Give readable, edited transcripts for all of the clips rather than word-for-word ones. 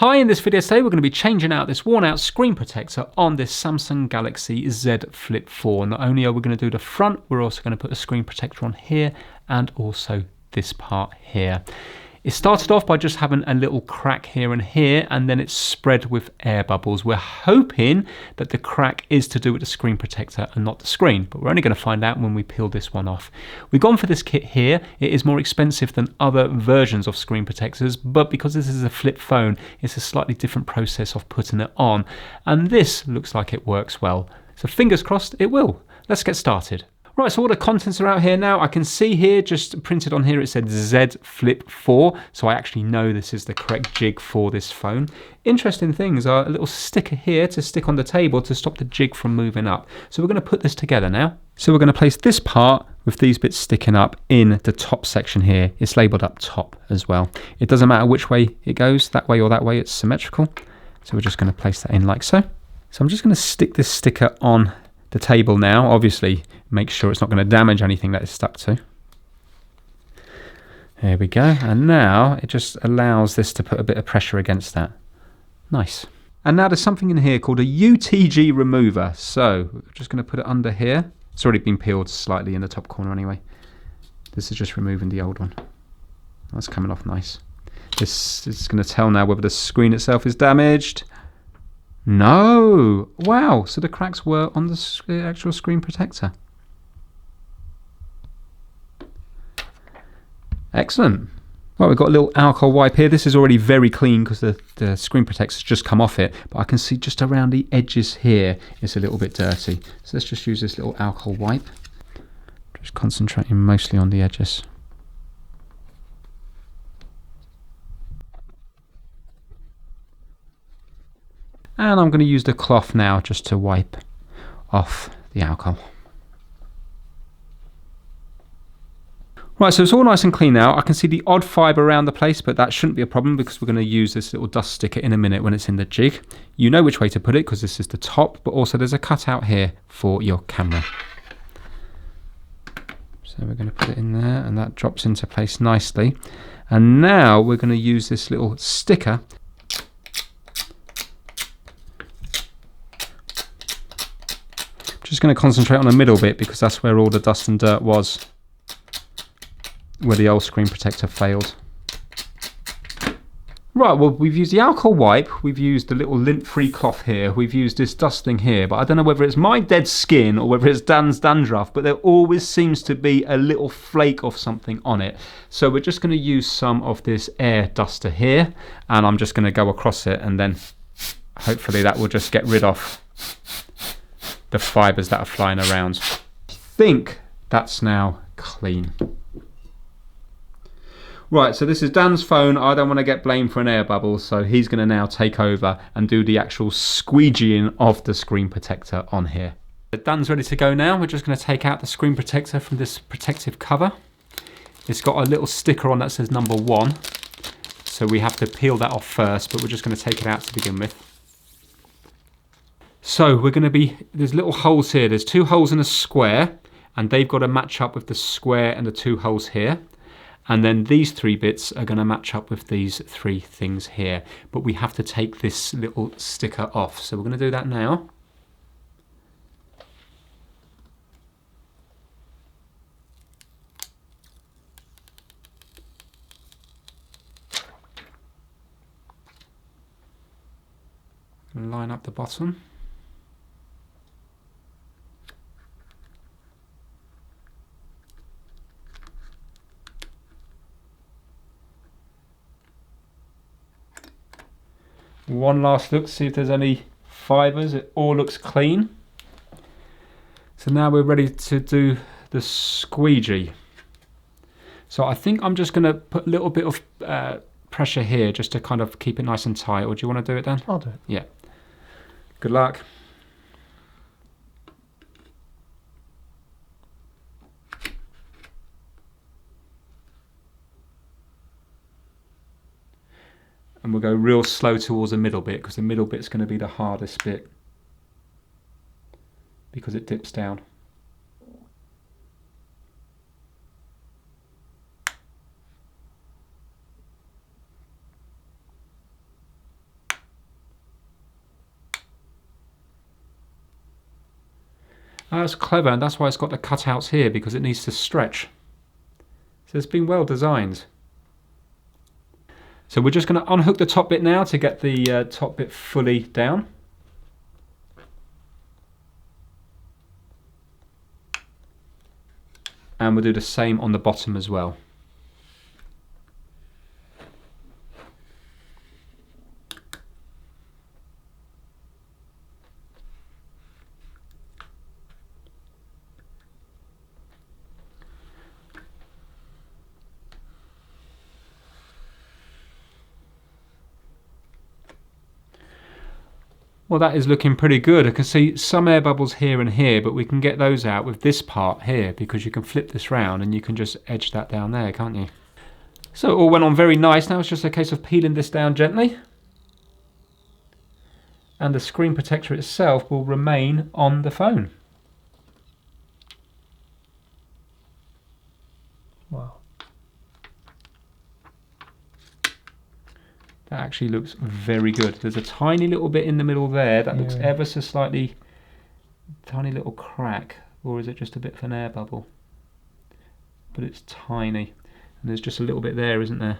Hi, in this video today we're going to be changing out this worn out screen protector on this Samsung Galaxy Z Flip 4. Not only are we going to do the front, we're also going to put a screen protector on here and also this part here. It started off by just having a little crack here and then it's spread with air bubbles. We're hoping that the crack is to do with the screen protector and not the screen, but we're only going to find out when we peel this one off. We've gone for this kit here. It is more expensive than other versions of screen protectors, but because this is a flip phone, it's a slightly different process of putting it on. And this looks like it works well. So fingers crossed it will. Let's get started. Right, so all the contents are out here now. I can see here, just printed on here, it said Z Flip 4. So I actually know this is the correct jig for this phone. Interesting things are a little sticker here to stick on the table to stop the jig from moving up. So we're going to put this together now. So we're going to place this part with these bits sticking up in the top section here. It's labelled up top as well. It doesn't matter which way it goes, that way or that way, it's symmetrical. So we're just going to place that in like so. So I'm just going to stick this sticker on the table now. Obviously make sure it's not going to damage anything that it's stuck to. There we go, and now it just allows this to put a bit of pressure against that. Nice. And now there's something in here called a UTG remover, so we're just going to put it under here. It's already been peeled slightly in the top corner anyway. This is just removing the old one. That's coming off nice. This is going to tell now whether the screen itself is damaged. No! Wow, so the cracks were on the actual screen protector. Excellent. Right, we've got a little alcohol wipe here. This is already very clean because the screen protector's just come off it, but I can see just around the edges here it's a little bit dirty. So let's just use this little alcohol wipe. Just concentrating mostly on the edges. And I'm going to use the cloth now just to wipe off the alcohol. Right, so it's all nice and clean now. I can see the odd fibre around the place, but that shouldn't be a problem because we're going to use this little dust sticker in a minute when it's in the jig. You know which way to put it because this is the top, but also there's a cutout here for your camera. So we're going to put it in there and that drops into place nicely. And now we're going to use this little sticker. Just going to concentrate on the middle bit because that's where all the dust and dirt was, where the old screen protector failed. Right, well, we've used the alcohol wipe, we've used the little lint-free cloth here, we've used this dusting here, but I don't know whether it's my dead skin or whether it's Dan's dandruff, but there always seems to be a little flake of something on it. So we're just going to use some of this air duster here, and I'm just going to go across it, and then hopefully that will just get rid of the fibres that are flying around. I think that's now clean. Right, so this is Dan's phone. I don't want to get blamed for an air bubble, so he's going to now take over and do the actual squeegeeing of the screen protector on here. Dan's ready to go now. We're just going to take out the screen protector from this protective cover. It's got a little sticker on that says number 1, so we have to peel that off first, but we're just going to take it out to begin with. So we're going to there's little holes here. There's 2 holes in a square, and they've got to match up with the square and the 2 holes here. And then these 3 bits are going to match up with these 3 things here. But we have to take this little sticker off. So we're going to do that now. Line up the bottom. One last look, see if there's any fibres. It all looks clean. So now we're ready to do the squeegee. So I think I'm just going to put a little bit of pressure here just to kind of keep it nice and tight. Or do you want to do it, Dan? I'll do it. Yeah. Good luck. And we'll go real slow towards the middle bit because the middle bit's going to be the hardest bit because it dips down. That's clever, and that's why it's got the cutouts here, because it needs to stretch. So it's been well designed. So we're just going to unhook the top bit now to get the top bit fully down. And we'll do the same on the bottom as well. Well, that is looking pretty good. I can see some air bubbles here and here, but we can get those out with this part here, because you can flip this round and you can just edge that down there, can't you? So it all went on very nice. Now it's just a case of peeling this down gently. And the screen protector itself will remain on the phone. Wow. That actually looks very good. There's a tiny little bit in the middle there that looks ever so slightly, tiny little crack, or is it just a bit of an air bubble? But it's tiny, and there's just a little bit there, isn't there?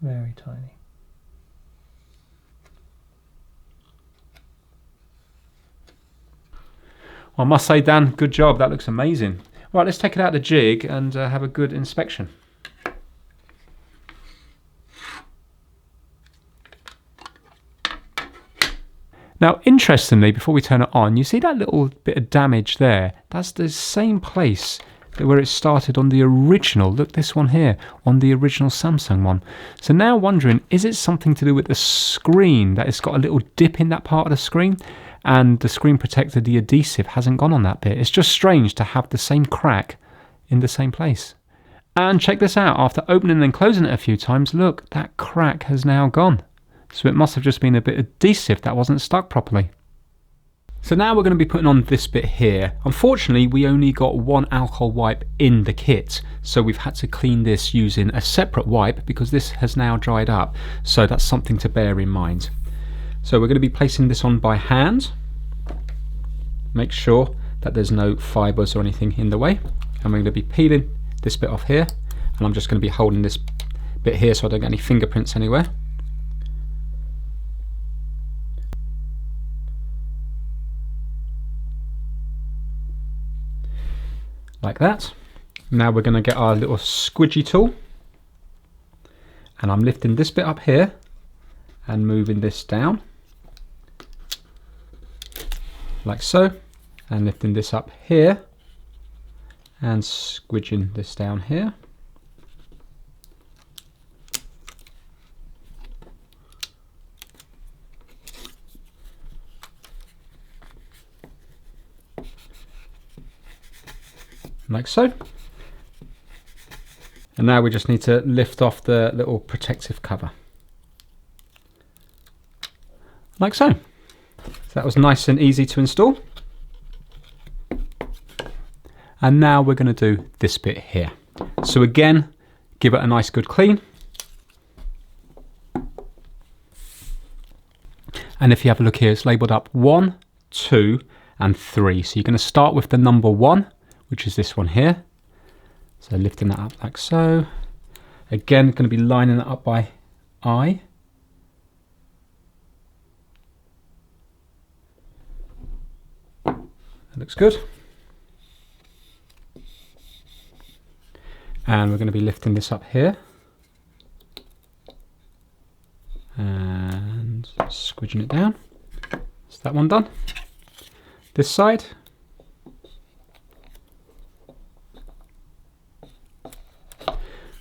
Very tiny. Well, I must say, Dan, good job. That looks amazing. Right, let's take it out of the jig and have a good inspection. Now, interestingly, before we turn it on, you see that little bit of damage there? That's the same place where it started on the original. Look, this one here, on the original Samsung one. So now wondering, is it something to do with the screen, that it's got a little dip in that part of the screen, and the screen protector, the adhesive, hasn't gone on that bit? It's just strange to have the same crack in the same place. And check this out, after opening and closing it a few times, look, that crack has now gone. So it must have just been a bit of adhesive that wasn't stuck properly. So now we're going to be putting on this bit here. Unfortunately, we only got one alcohol wipe in the kit, so we've had to clean this using a separate wipe because this has now dried up. So that's something to bear in mind. So we're going to be placing this on by hand. Make sure that there's no fibres or anything in the way. And we're going to be peeling this bit off here. And I'm just going to be holding this bit here so I don't get any fingerprints anywhere. Like that. Now we're going to get our little squidgy tool, and I'm lifting this bit up here and moving this down like so, and lifting this up here and squidging this down here. Like so. And now we just need to lift off the little protective cover. Like so. So that was nice and easy to install. And now we're going to do this bit here. So again, give it a nice good clean. And if you have a look here, it's labelled up 1, 2 and 3. So you're going to start with the number 1, which is this one here. So lifting that up like so. Again, going to be lining it up by eye. That looks good. And we're going to be lifting this up here. And squidging it down. Is that one done? This side.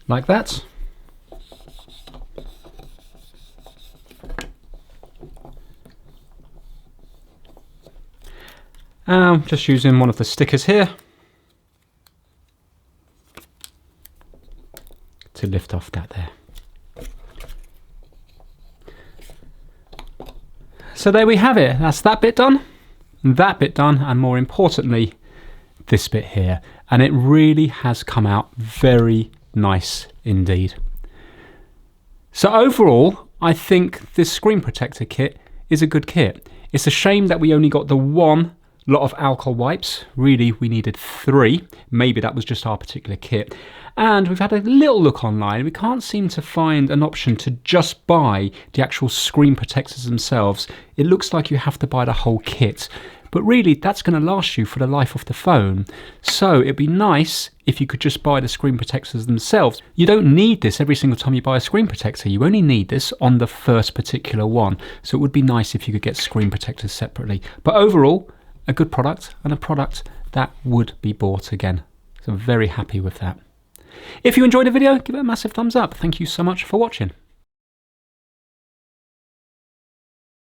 Like that. Just using one of the stickers here to lift off that there. So there we have it. That's that bit done, that bit done, and more importantly, this bit here. And it really has come out very nice indeed. So overall, I think this screen protector kit is a good kit. It's a shame that we only got the one A lot of alcohol wipes. Really, we needed 3. Maybe that was just our particular kit. And we've had a little look online. We can't seem to find an option to just buy the actual screen protectors themselves. It looks like you have to buy the whole kit. But really, that's going to last you for the life of the phone. So it'd be nice if you could just buy the screen protectors themselves. You don't need this every single time you buy a screen protector. You only need this on the first particular one. So it would be nice if you could get screen protectors separately. But overall, a good product, and a product that would be bought again. So I'm very happy with that. If you enjoyed the video, give it a massive thumbs up. Thank you so much for watching.